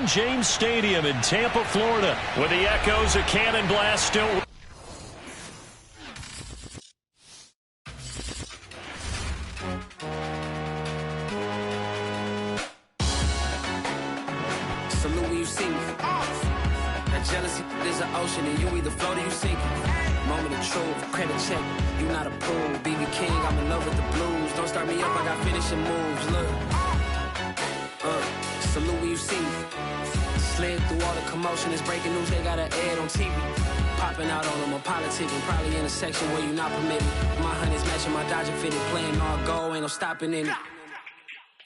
Raymond James Stadium in Tampa, Florida, with the echoes of Cannon Blast still. Salute when you see me. That jealousy is an ocean, and you either float or you sink it. Moment of truth, credit check, you not approved. BB King, I'm in love with the blues. Don't start me up, I got finishing moves. Look, salute when you see me. Slid through all the commotion, it's breaking news, they got an ad on TV. Popping out on them, I'm politicking, probably in a section where you not permitted. My honey's matching my Dodger fitted, playing all gold, ain't no stopping in it.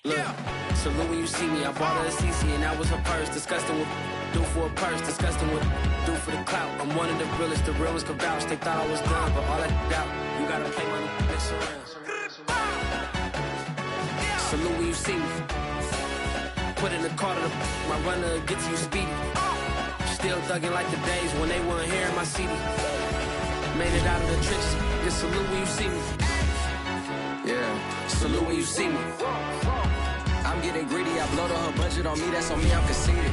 Look, salute when you see me, I bought her a CC and that was her purse. Disgusting with do for a purse, disgusting with do for the clout. I'm one of the realest, the realest could vouch. They thought I was done, but all that doubt, you gotta play my mix around. Salute when you see me. Put in the car to my runner, get to you speedy. Still thugging like the days when they weren't here in my CD. Made it out of the trenches, just salute when you see me. Yeah, salute when you see me. I'm getting greedy, I blow the whole budget on me, that's on me, I'm conceited.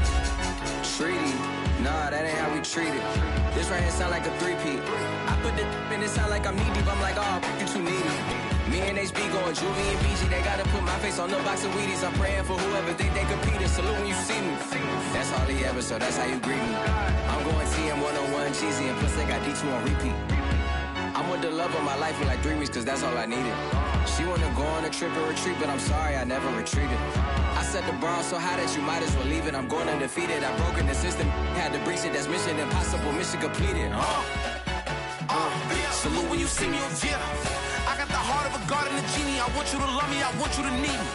Treaty, nah, that ain't how we treat it. This right here sound like a three-peat. I put the in it sound like I'm knee deep, I'm like, oh, you too needy. Me and HB going Juvie and BG, they gotta put my face on the box of Wheaties. I'm praying for whoever think they competing. Salute when you see me. That's all he ever, so that's how you greet me. I'm going TM 101 cheesy, and plus they got D2 on repeat. I'm with the love of my life for like 3 weeks, cause that's all I needed. She wanna go on a trip or retreat, but I'm sorry, I never retreated. I set the bar so high that you might as well leave it. I'm going undefeated, I've broken the system. Had to breach it, that's mission impossible, mission completed. Salute when you see me, yeah. I got the heart of a god and a genie. I want you to love me, I want you to need me.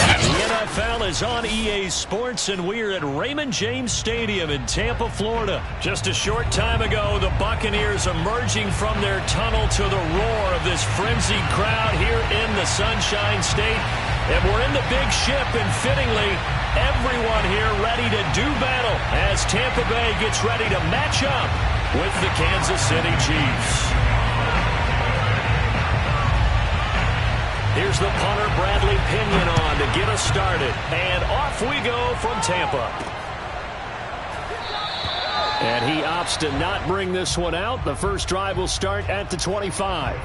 The NFL is on EA Sports, and we're at Raymond James Stadium in Tampa, Florida. Just a short time ago, the Buccaneers emerging from their tunnel to the roar of this frenzied crowd here in the Sunshine State. And we're in the big ship, and fittingly, everyone here ready to do battle as Tampa Bay gets ready to match up with the Kansas City Chiefs. Here's the punter, Bradley Pinion, on to get us started. And off we go from Tampa. And he opts to not bring this one out. The first drive will start at the 25.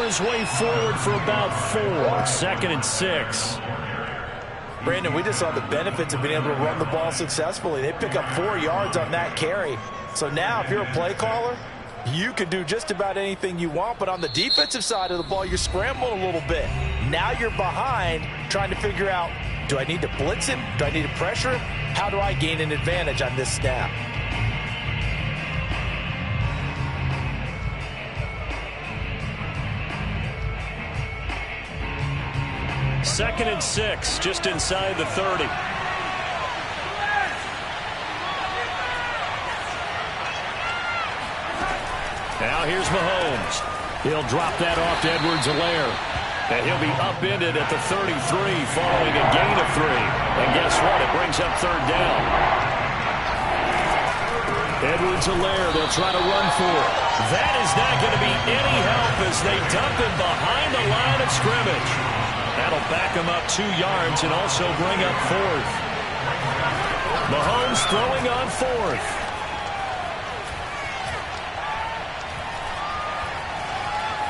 His way forward for about 4. 2nd and 6. Brandon, we just saw the benefits of being able to run the ball successfully. They pick up 4 yards on that carry. So now if you're a play caller, you can do just about anything you want. But on the defensive side of the ball, you're scrambling a little bit. Now you're behind trying to figure out, do I need to blitz him? Do I need to pressure him? How do I gain an advantage on this snap? Second and 6, just inside the 30. Now here's Mahomes. He'll drop that off to Edwards-Helaire. And he'll be upended at the 33 following a gain of 3. And guess what? It brings up 3rd down. Edwards-Helaire, they'll try to run for it. That is not going to be any help as they dump him behind the line of scrimmage. That'll back him up 2 yards and also bring up 4th. Mahomes throwing on 4th.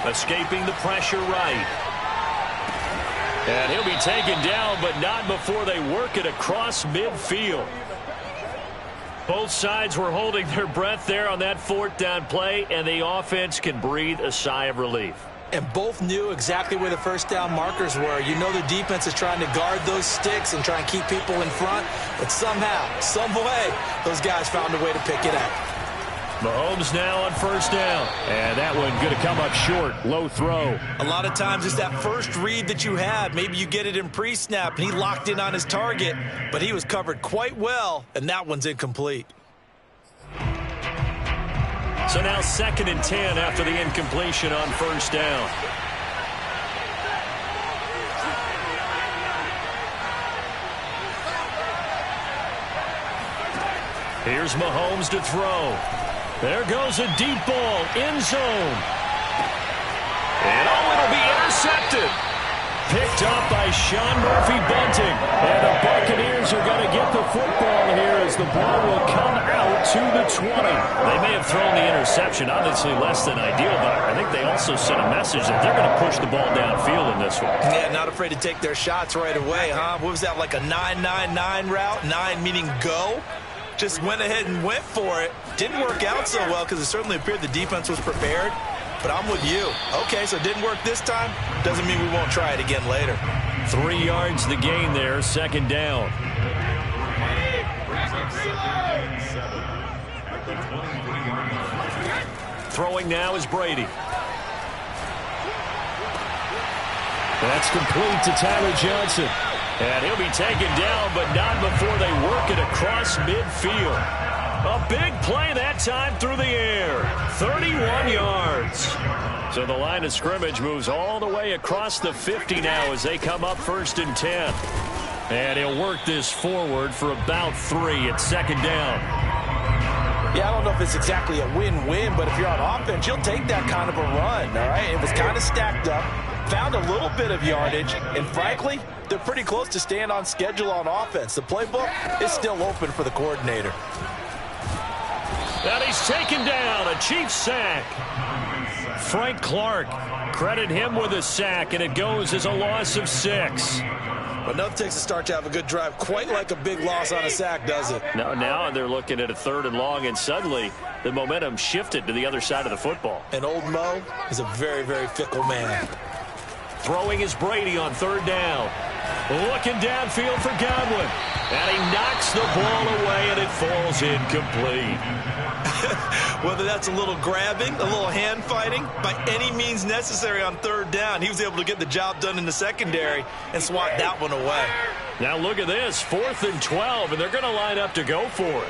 Escaping the pressure right. And he'll be taken down, but not before they work it across midfield. Both sides were holding their breath there on that 4th down play, and the offense can breathe a sigh of relief. And both knew exactly where the first down markers were. You know the defense is trying to guard those sticks and try and keep people in front. But somehow, some way, those guys found a way to pick it up. Mahomes now on first down. And that one going to come up short. Low throw. A lot of times it's that first read that you have. Maybe you get it in pre-snap, and he locked in on his target, but he was covered quite well, and that one's incomplete. So now 2nd and 10 after the incompletion on first down. Here's Mahomes to throw. There goes a deep ball, end zone. And it'll be intercepted. Picked up by Sean Murphy-Bunting. And the Buccaneers are going to get the football here as the ball will come out to the 20. They may have thrown the interception, obviously less than ideal, but I think they also sent a message that they're going to push the ball downfield in this one. Yeah, not afraid to take their shots right away, huh? What was that, like a 9-9-9 route? 9 meaning go? Just went ahead and went for it. Didn't work out so well because it certainly appeared the defense was prepared. But I'm with you. Okay, so it didn't work this time. Doesn't mean we won't try it again later. 3 yards the gain there, 2nd down. Throwing now is Brady. That's complete to Tyler Johnson. And he'll be taken down, but not before they work it across midfield. A big play that time through the air. 31 yards. So the line of scrimmage moves all the way across the 50 now as they come up 1st and 10. And he'll work this forward for about 3 at 2nd down. Yeah, I don't know if it's exactly a win-win, but if you're on offense, you'll take that kind of a run, all right? It was kind of stacked up, found a little bit of yardage, and frankly, they're pretty close to staying on schedule on offense. The playbook is still open for the coordinator. And he's taken down, a Chiefs sack. Frank Clark, credit him with a sack, and it goes as a loss of 6. But nothing takes a start to have a good drive quite like a big loss on a sack, does it? No, now they're looking at a 3rd and long, and suddenly the momentum shifted to the other side of the football. And old Mo is a very, very fickle man. Throwing is Brady on 3rd down. Looking downfield for Godwin. And he knocks the ball away, and it falls incomplete. Whether that's a little grabbing, a little hand fighting, by any means necessary on 3rd down, he was able to get the job done in the secondary and swat that one away. Now look at this, 4th and 12, and they're going to line up to go for it.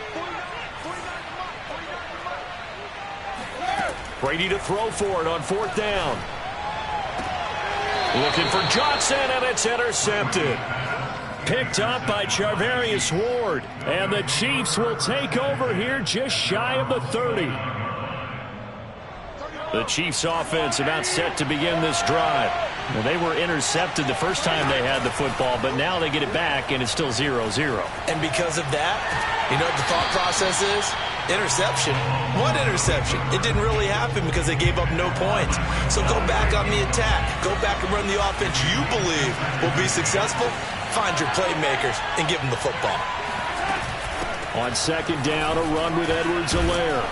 Brady to throw for it on 4th down. Looking for Johnson, and it's intercepted. Picked up by Charvarius Ward. And the Chiefs will take over here just shy of the 30. The Chiefs offense about set to begin this drive. Well, they were intercepted the first time they had the football, but now they get it back, and it's still 0-0. And because of that, you know what the thought process is? Interception. What interception? It didn't really happen because they gave up no points. So go back on the attack. Go back and run the offense you believe will be successful. Find your playmakers and give them the football. On 2nd down, a run with Edwards-Helaire.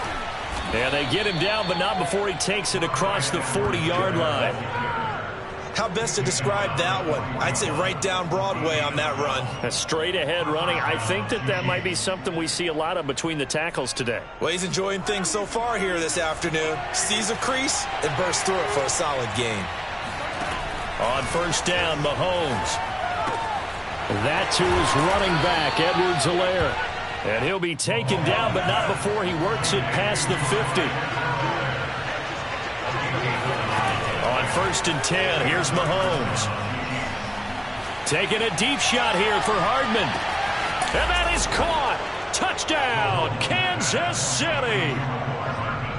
And they get him down, but not before he takes it across the 40-yard line. How best to describe that one? I'd say right down Broadway on that run. A straight-ahead running. I think that might be something we see a lot of between the tackles today. Well, he's enjoying things so far here this afternoon. Sees a crease and bursts through it for a solid gain. On 1st down, Mahomes. That, too, is running back, Edwards-Helaire. And he'll be taken down, but not before he works it past the 50. On 1st and 10, here's Mahomes. Taking a deep shot here for Hardman. And that is caught. Touchdown, Kansas City.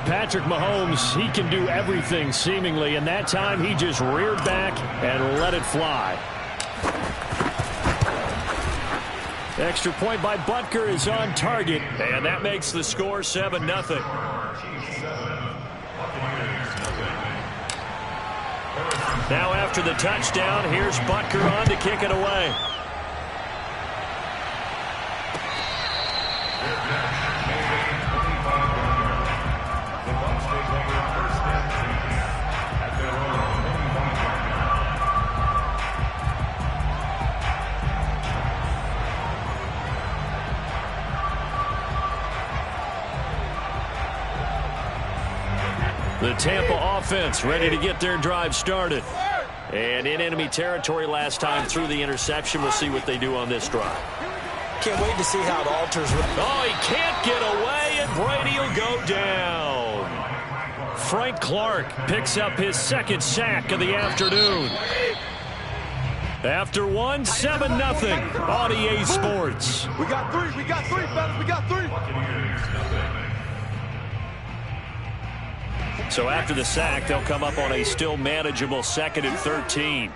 Patrick Mahomes, he can do everything seemingly, and that time he just reared back and let it fly. Extra point by Butker is on target, and that makes the score 7-0. Now after the touchdown, here's Butker on to kick it away. The Tampa offense ready to get their drive started. And in enemy territory last time through the interception. We'll see what they do on this drive. Can't wait to see how it alters. Oh, he can't get away, and Brady will go down. Frank Clark picks up his second sack of the afternoon. After one, 7-0 on EA Sports. We got three, fellas, we got three. So after the sack, they'll come up on a still manageable 2nd and 13.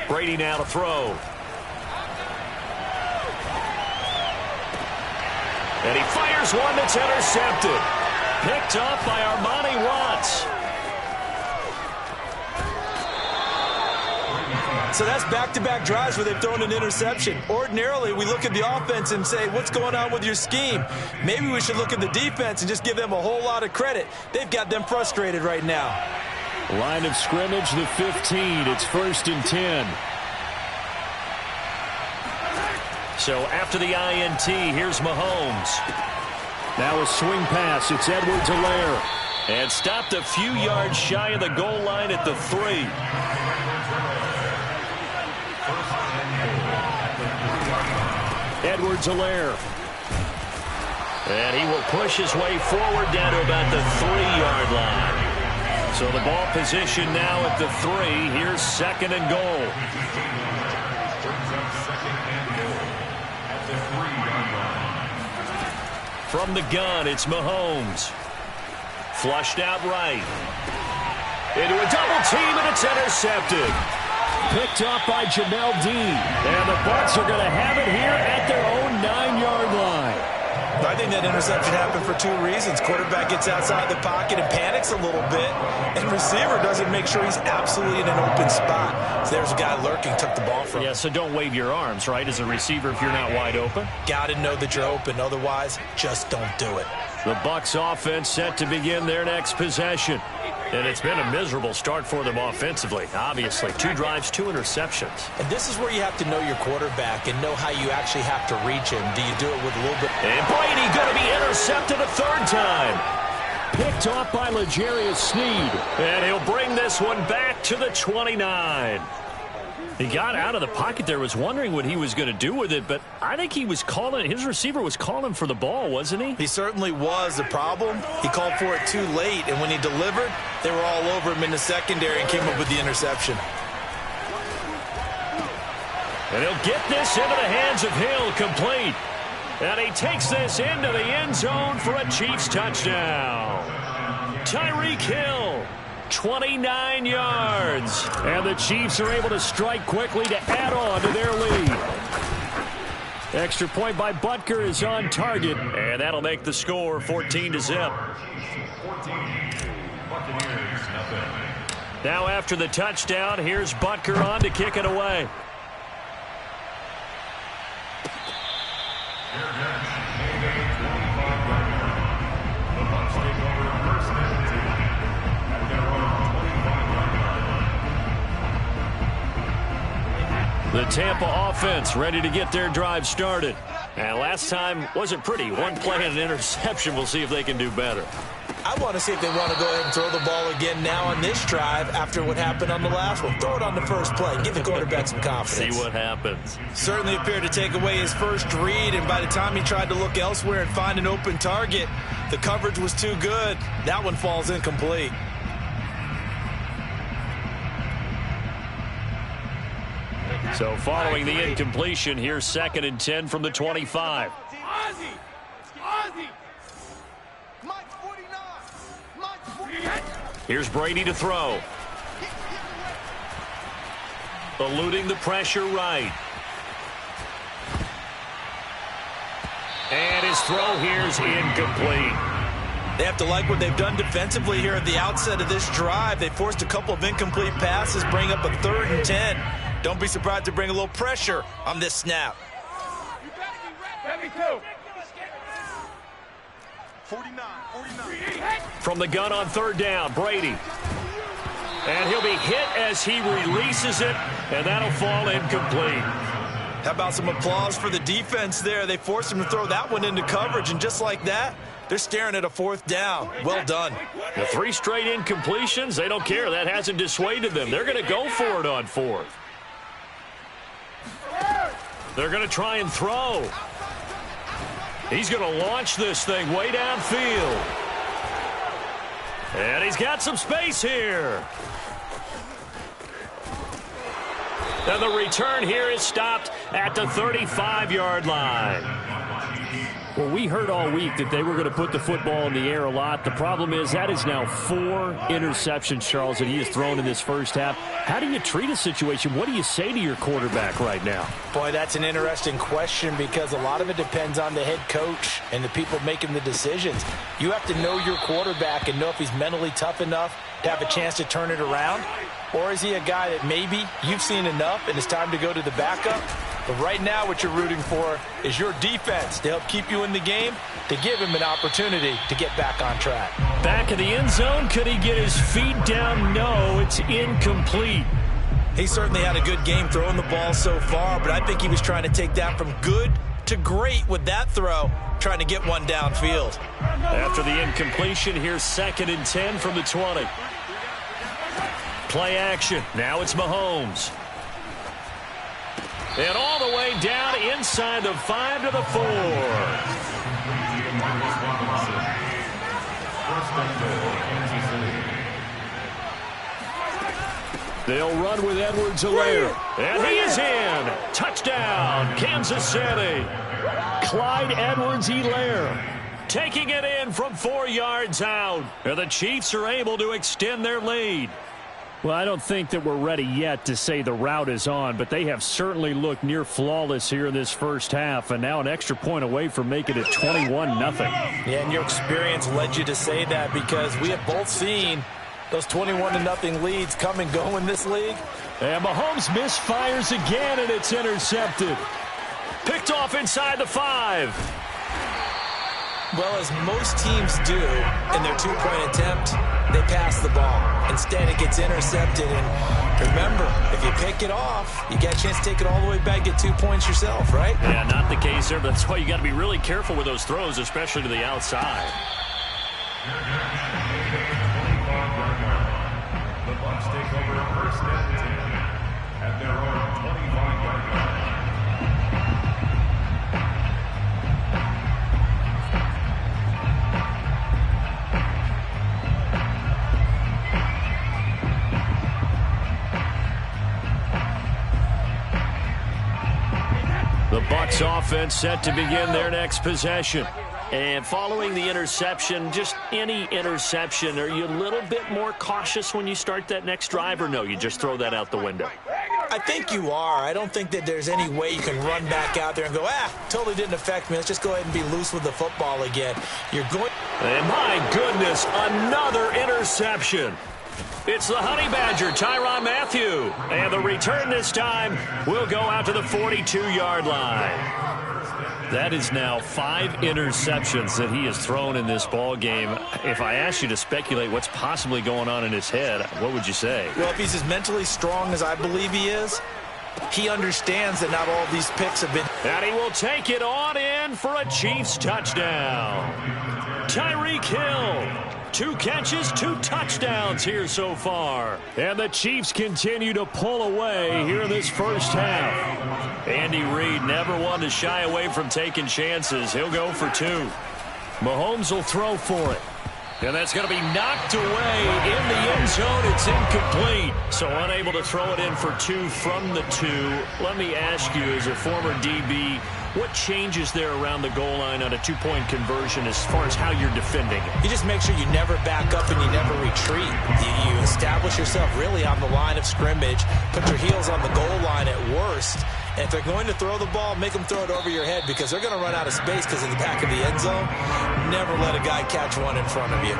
Brady now to throw. And he fires one that's intercepted. Picked up by Armani Watts. So that's back-to-back drives where they've thrown an interception. Ordinarily, we look at the offense and say, what's going on with your scheme? Maybe we should look at the defense and just give them a whole lot of credit. They've got them frustrated right now. Line of scrimmage, the 15. It's 1st and 10. So after the INT, here's Mahomes. Now a swing pass. It's Edwards-Helaire. And stopped a few yards shy of the goal line at the 3. Edwards-Helaire. And he will push his way forward down to about the 3-yard line. So the ball position now at the 3. Here's 2nd and goal. From the gun, it's Mahomes. Flushed out right. Into a double team, and it's intercepted. Picked up by Jamel Dean. And the Bucs are going to have it here at their own 9-yard line. I think that interception happened for 2 reasons. Quarterback gets outside the pocket and panics a little bit, and receiver doesn't make sure he's absolutely in an open spot. So there's a guy lurking, took the ball from him. Yeah, so don't wave your arms, right, as a receiver if you're not wide open. Got to know that you're open. Otherwise, just don't do it. The Bucs offense set to begin their next possession. And it's been a miserable start for them offensively, obviously. 2 drives, 2 interceptions. And this is where you have to know your quarterback and know how you actually have to reach him. Do you do it with a little bit? And Brady going to be intercepted a 3rd time. Picked off by L'Jarius Sneed. And he'll bring this one back to the 29. He got out of the pocket there, was wondering what he was going to do with it, but I think he was calling, his receiver was calling for the ball, wasn't he? He certainly was. The problem, he called for it too late, and when he delivered, they were all over him in the secondary and came up with the interception. And he'll get this into the hands of Hill, complete. And he takes this into the end zone for a Chiefs touchdown. Tyreek Hill. 29 yards. And the Chiefs are able to strike quickly to add on to their lead. Extra point by Butker is on target. And that'll make the score 14-0. Now after the touchdown, here's Butker on to kick it away. The Tampa offense ready to get their drive started. And last time wasn't pretty. 1 play and an interception. We'll see if they can do better. I want to see if they want to go ahead and throw the ball again now on this drive after what happened on the last one. Throw it on the first play. Give the quarterback some confidence. See what happens. Certainly appeared to take away his first read, and by the time he tried to look elsewhere and find an open target, the coverage was too good. That one falls incomplete. So following the incompletion, here's 2nd and 10 from the 25. Here's Brady to throw. Eluding the pressure right. And his throw here's incomplete. They have to like what they've done defensively here at the outset of this drive. They forced a couple of incomplete passes, bring up a 3rd and 10. Don't be surprised to bring a little pressure on this snap. 49. From the gun on 3rd down, Brady. And he'll be hit as he releases it, and that'll fall incomplete. How about some applause for the defense there? They forced him to throw that one into coverage, and just like that, they're staring at a 4th down. Well done. The 3 straight incompletions, they don't care. That hasn't dissuaded them. They're going to go for it on 4th. They're going to try and throw. He's going to launch this thing way downfield. And he's got some space here. And the return here is stopped at the 35-yard line. Well, we heard all week that they were going to put the football in the air a lot. The problem is that is now 4 interceptions, Charles, that he has thrown in this first half. How do you treat a situation? What do you say to your quarterback right now? Boy, that's an interesting question because a lot of it depends on the head coach and the people making the decisions. You have to know your quarterback and know if he's mentally tough enough to have a chance to turn it around. Or is he a guy that maybe you've seen enough and it's time to go to the backup? But right now what you're rooting for is your defense to help keep you in the game, to give him an opportunity to get back on track. Back in the end zone, could he get his feet down? No, it's incomplete. He certainly had a good game throwing the ball so far, but I think he was trying to take that from good to great with that throw, trying to get one downfield. After the incompletion, here's 2nd and 10 from the 20. Play action. Now it's Mahomes. And all the way down inside the 5 to the 4. They'll run with Edwards-Helaire. And he is in. Touchdown, Kansas City. Clyde Edwards-Helaire taking it in from 4 yards out. And the Chiefs are able to extend their lead. Well, I don't think that we're ready yet to say the route is on, but they have certainly looked near flawless here in this first half, and now an extra point away from making it 21-0. Yeah, and your experience led you to say that because we have both seen those 21-0 leads come and go in this league. And Mahomes misfires again, and it's intercepted. Picked off inside the 5. Well, as most teams do in their 2-point attempt, they pass the ball. Instead, it gets intercepted. And remember, if you pick it off, you get a chance to take it all the way back, get 2 points yourself, right? Yeah, not the case there, but that's why you got to be really careful with those throws, especially to the outside. The Bucs take over 1st and 10 at their own 25-yard line. The Bucs offense set to begin their next possession. And following the interception, just any interception, are you a little bit more cautious when you start that next drive, or no, you just throw that out the window? I think you are. I don't think that there's any way you can run back out there and go, totally didn't affect me. Let's just go ahead and be loose with the football again. You're going. And my goodness, another interception. It's the Honey Badger, Tyrann Mathieu. And the return this time will go out to the 42-yard line. That is now 5 interceptions that he has thrown in this ball game. If I asked you to speculate what's possibly going on in his head, what would you say? Well, if he's as mentally strong as I believe he is, he understands that not all of these picks have been. And he will take it on in for a Chiefs touchdown. Tyreek Hill. 2 catches, 2 touchdowns here so far. And the Chiefs continue to pull away here in this first half. Andy Reid never one to shy away from taking chances. He'll go for 2. Mahomes will throw for it. And that's going to be knocked away in the end zone. It's incomplete. So unable to throw it in for 2 from the 2. Let me ask you, as a former DB, what changes there around the goal line on a 2-point conversion as far as how you're defending it? You just make sure you never back up and you never retreat. You establish yourself really on the line of scrimmage, put your heels on the goal line at worst. And if they're going to throw the ball, make them throw it over your head because they're going to run out of space because of the back of the end zone. Never let a guy catch one in front of you.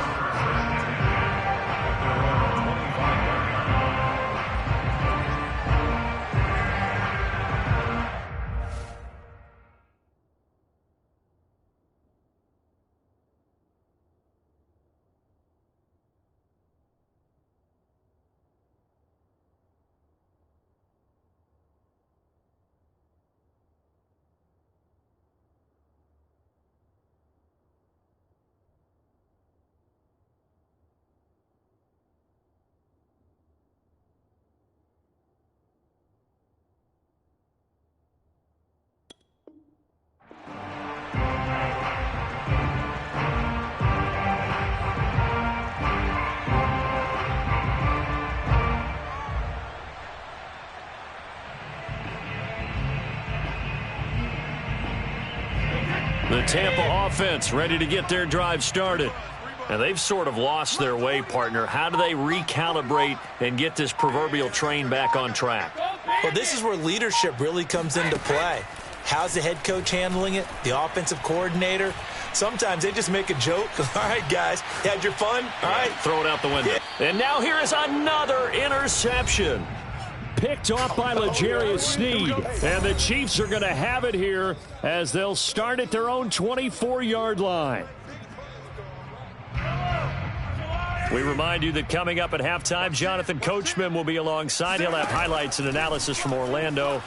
The Tampa offense ready to get their drive started. And they've sort of lost their way, partner. How do they recalibrate and get this proverbial train back on track? Well, this is where leadership really comes into play. How's the head coach handling it? The offensive coordinator? Sometimes they just make a joke. All right, guys, had your fun? All right. Throw it out the window. Yeah. And now here is another interception. Picked off by L'Jarius Sneed. And the Chiefs are going to have it here as they'll start at their own 24-yard line. We remind you that coming up at halftime, Jonathan Coachman will be alongside. He'll have highlights and analysis from Orlando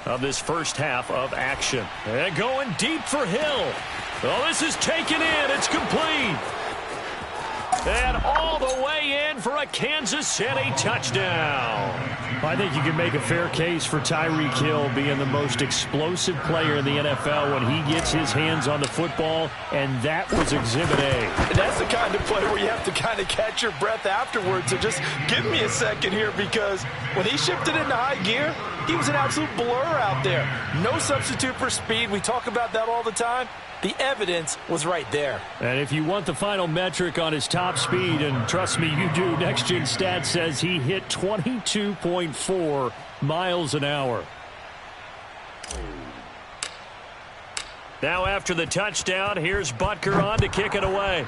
of this first half of action. And going deep for Hill. Oh, this is taken in. It's complete. And all the way in for a Kansas City touchdown. I think you can make a fair case for Tyreek Hill being the most explosive player in the NFL when he gets his hands on the football, and that was Exhibit A. And that's the kind of play where you have to kind of catch your breath afterwards. So just give me a second here, because when he shifted into high gear, he was an absolute blur out there. No substitute for speed. We talk about that all the time. The evidence was right there. And if you want the final metric on his top speed, and trust me, you do, Next Gen Stats says he hit 22.4 miles an hour. Now after the touchdown, here's Butker on to kick it away.